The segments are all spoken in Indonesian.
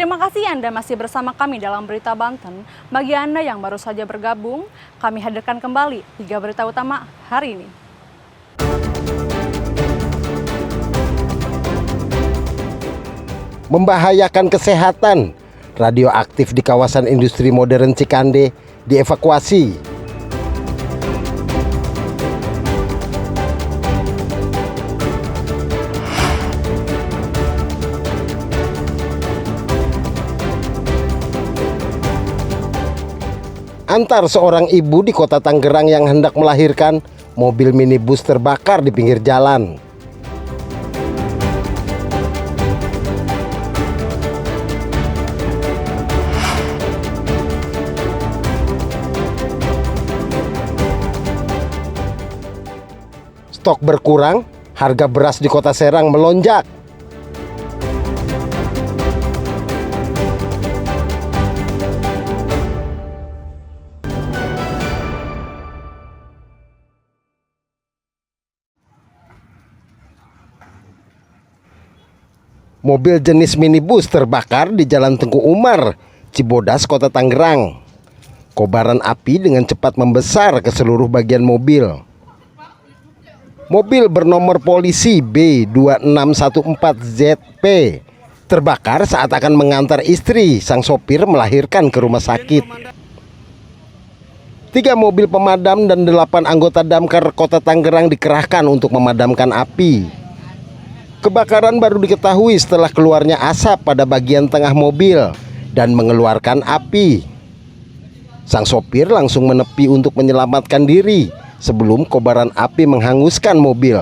Terima kasih Anda masih bersama kami dalam Berita Banten. Bagi Anda yang baru saja bergabung, kami hadirkan kembali 3 berita utama hari ini. Membahayakan kesehatan, radioaktif di kawasan industri modern Cikande dievakuasi. Antar seorang ibu di kota Tangerang yang hendak melahirkan, mobil minibus terbakar di pinggir jalan. Stok berkurang, harga beras di kota Serang melonjak. Mobil jenis minibus terbakar di Jalan Tengku Umar, Cibodas, Kota Tangerang. Kobaran api dengan cepat membesar ke seluruh bagian mobil. Mobil bernomor polisi B2614ZP terbakar saat akan mengantar istri sang sopir melahirkan ke rumah sakit. 3 mobil pemadam dan 8 anggota damkar Kota Tangerang dikerahkan untuk memadamkan api. Kebakaran baru diketahui setelah keluarnya asap pada bagian tengah mobil dan mengeluarkan api. Sang sopir langsung menepi untuk menyelamatkan diri sebelum kobaran api menghanguskan mobil.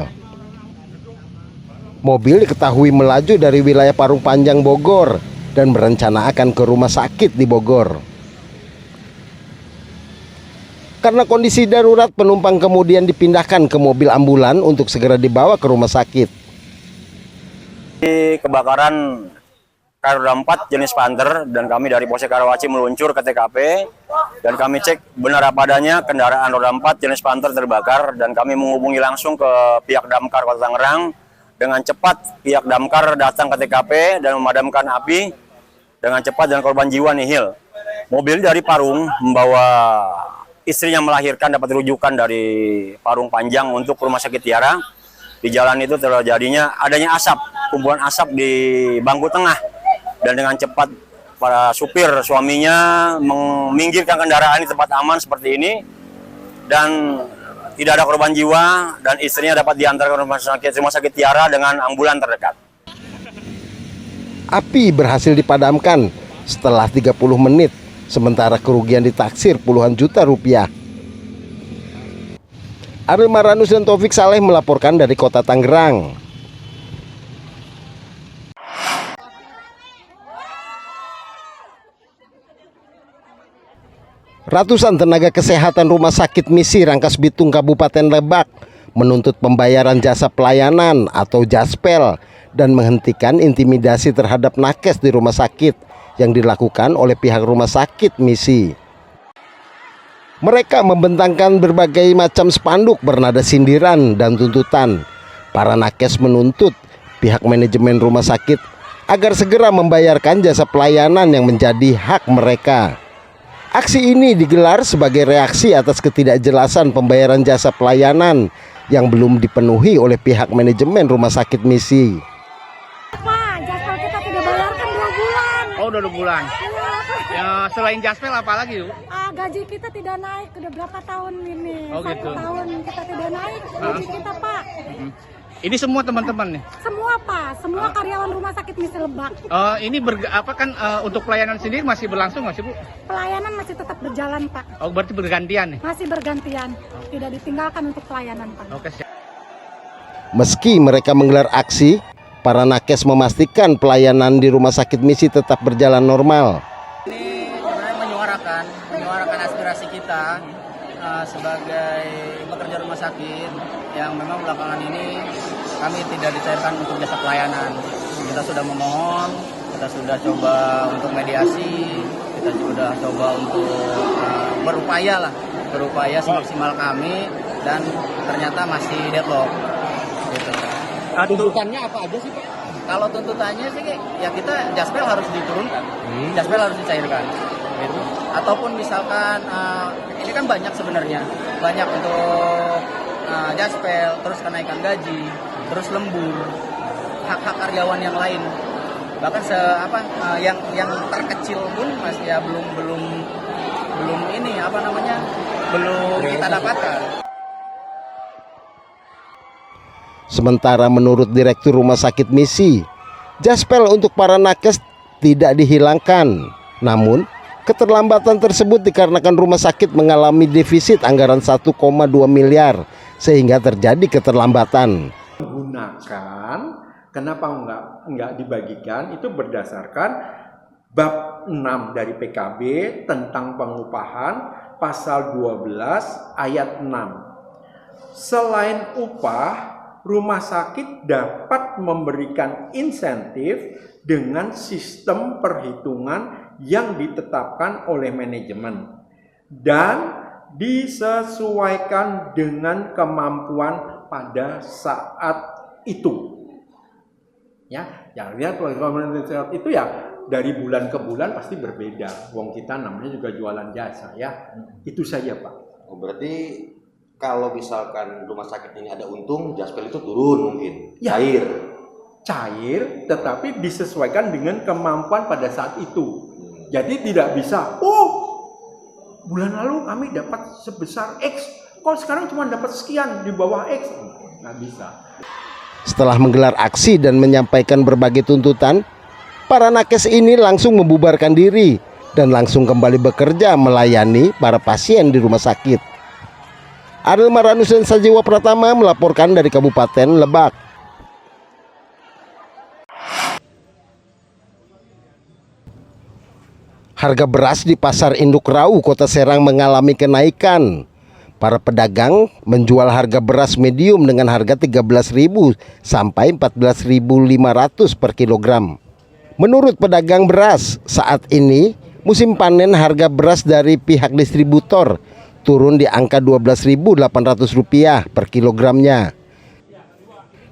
Mobil diketahui melaju dari wilayah Parung Panjang, Bogor dan berencana akan ke rumah sakit di Bogor. Karena kondisi darurat, penumpang kemudian dipindahkan ke mobil ambulan untuk segera dibawa ke rumah sakit. Kebakaran Roda 4 jenis Panther dan kami dari Polsek Karawaci meluncur ke TKP dan kami cek benar apa adanya kendaraan Roda 4 jenis Panther terbakar dan kami menghubungi langsung ke pihak damkar Kota Tangerang. Dengan cepat pihak damkar datang ke TKP dan memadamkan api dengan cepat dan korban jiwa nihil. Mobil dari Parung membawa istrinya melahirkan dapat rujukan dari Parung Panjang untuk Rumah Sakit Tiara. Di jalan itu terjadinya adanya asap, kumpulan asap di bangku tengah. Dan dengan cepat para supir suaminya meminggirkan kendaraan di tempat aman seperti ini. Dan tidak ada korban jiwa dan istrinya dapat diantar ke Rumah Sakit Tiara dengan ambulan terdekat. Api berhasil dipadamkan setelah 30 menit, sementara kerugian ditaksir puluhan juta rupiah. Ariel Maranus dan Taufik Saleh melaporkan dari Kota Tangerang. Ratusan tenaga kesehatan Rumah Sakit Misi Rangkas Bitung Kabupaten Lebak menuntut pembayaran jasa pelayanan atau jaspel dan menghentikan intimidasi terhadap nakes di rumah sakit yang dilakukan oleh pihak Rumah Sakit Misi. Mereka membentangkan berbagai macam spanduk bernada sindiran dan tuntutan. Para nakes menuntut pihak manajemen rumah sakit agar segera membayarkan jasa pelayanan yang menjadi hak mereka. Aksi ini digelar sebagai reaksi atas ketidakjelasan pembayaran jasa pelayanan yang belum dipenuhi oleh pihak manajemen Rumah Sakit Misi. Pak, jaspel kita tidak bayarkan 2 bulan. Oh, udah 2 bulan. Ya, selain jaspel apa lagi, Bu? Gaji kita tidak naik, udah berapa tahun ini? Oh, 1 gitu. tahun kita tidak naik gaji kita, Pak. Ini semua teman-teman nih. Semua, Pak, semua karyawan Rumah Sakit Misi Lebak. Ini untuk pelayanan sendiri masih berlangsung nggak sih, Bu? Pelayanan masih tetap berjalan, Pak. Oh, berarti bergantian nih. Masih bergantian, tidak ditinggalkan untuk pelayanan, Pak. Oke, siap. Meski mereka menggelar aksi, para nakes memastikan pelayanan di Rumah Sakit Misi tetap berjalan normal. Ini sebenarnya menyuarakan aspirasi kita sebagai pekerja rumah sakit yang memang belakangan ini kami tidak dicairkan untuk jasa pelayanan. Kita sudah memohon, kita sudah coba untuk mediasi, kita sudah coba untuk berupaya semaksimal kami dan ternyata masih deadlock. Gitu. Tuntutannya apa aja sih, Pak? Kalau tuntutannya sih ya kita jaspel harus diturunkan, jaspel harus dicairkan. Gitu. Ataupun misalkan ini kan banyak sebenarnya, banyak untuk jaspel, terus kenaikan gaji, terus lembur, hak-hak karyawan yang lain. Bahkan yang terkecil pun masih ya belum ini belum kita dapatkan. Sementara menurut Direktur Rumah Sakit Misi, jaspel untuk para nakes tidak dihilangkan. Namun, keterlambatan tersebut dikarenakan rumah sakit mengalami defisit anggaran 1,2 miliar sehingga terjadi keterlambatan. Menggunakan, kenapa enggak dibagikan, itu berdasarkan bab 6 dari PKB tentang pengupahan pasal 12 ayat 6. Selain upah, rumah sakit dapat memberikan insentif dengan sistem perhitungan yang ditetapkan oleh manajemen dan disesuaikan dengan kemampuan pada saat itu. Ya, lihat kalau saat itu ya dari bulan ke bulan pasti berbeda. Wong kita namanya juga jualan jasa ya. Itu saja, Pak. Oh, berarti kalau misalkan rumah sakit ini ada untung, jaspel itu turun mungkin, ya, cair, tetapi disesuaikan dengan kemampuan pada saat itu. Jadi tidak bisa, bulan lalu kami dapat sebesar X, kok sekarang cuma dapat sekian di bawah X, nggak bisa. Setelah menggelar aksi dan menyampaikan berbagai tuntutan, para nakes ini langsung membubarkan diri dan langsung kembali bekerja melayani para pasien di rumah sakit. Ariel Maranus dan Sajiwa Pratama melaporkan dari Kabupaten Lebak. Harga beras di Pasar Induk Rau, Kota Serang mengalami kenaikan. Para pedagang menjual harga beras medium dengan harga 13.000 sampai 14.500 per kilogram. Menurut pedagang beras, saat ini musim panen harga beras dari pihak distributor turun di angka Rp12.800 per kilogramnya.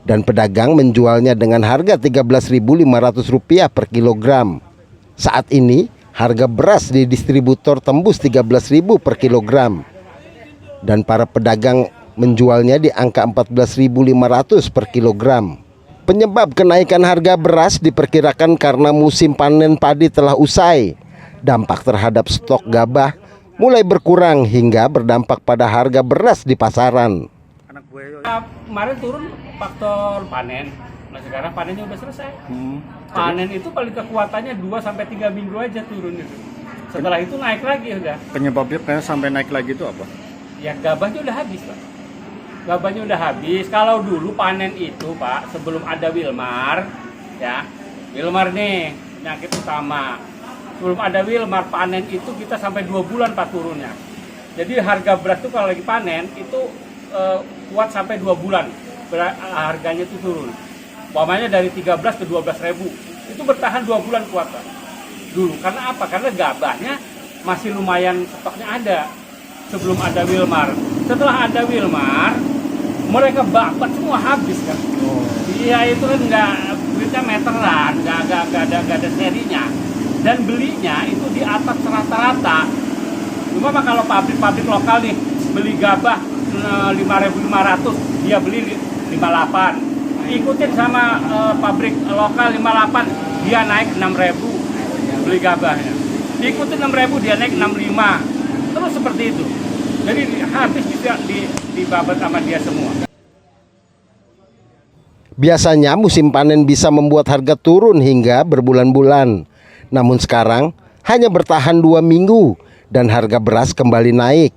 Dan pedagang menjualnya dengan harga Rp13.500 per kilogram. Saat ini harga beras di distributor tembus Rp13.000 per kilogram. Dan para pedagang menjualnya di angka Rp14.500 per kilogram. Penyebab kenaikan harga beras diperkirakan karena musim panen padi telah usai. Dampak terhadap stok gabah mulai berkurang hingga berdampak pada harga beras di pasaran. Kemarin turun faktor panen, nah sekarang panennya udah selesai. Panen itu paling kekuatannya 2-3 minggu aja turun itu. Setelah itu naik lagi udah. Penyebabnya sampai naik lagi itu apa? Ya gabahnya udah habis, Pak. Gabahnya udah habis. Kalau dulu panen itu, Pak, sebelum ada Wilmar, ya Wilmar nih penyakit utama. Sebelum ada Wilmar, panen itu kita sampai 2 bulan Pak turunnya. Jadi harga beras itu kalau lagi panen itu kuat sampai 2 bulan harganya itu turun. Umpamanya dari 13 ke 12 ribu itu bertahan 2 bulan kuat Pak. Dulu karena apa? Karena gabahnya masih lumayan stoknya ada sebelum ada Wilmar. Setelah ada Wilmar, mereka babat semua habis kan. Iya itu kan duitnya meteran, nggak ada serinya. Dan belinya itu di atas rata-rata. Cuma kalau pabrik-pabrik lokal nih beli gabah 5.500, dia beli 58. Ikutin sama pabrik lokal 58, dia naik 6.000 beli gabahnya. Ikutin 6.000, dia naik 65. Terus seperti itu. Jadi habis bisa dibabat sama dia semua. Biasanya musim panen bisa membuat harga turun hingga berbulan-bulan. Namun sekarang hanya bertahan 2 minggu dan harga beras kembali naik.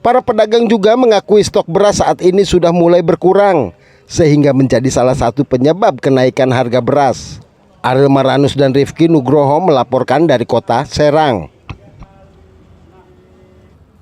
Para pedagang juga mengakui stok beras saat ini sudah mulai berkurang sehingga menjadi salah satu penyebab kenaikan harga beras. Ariel Maranus dan Rifki Nugroho melaporkan dari Kota Serang.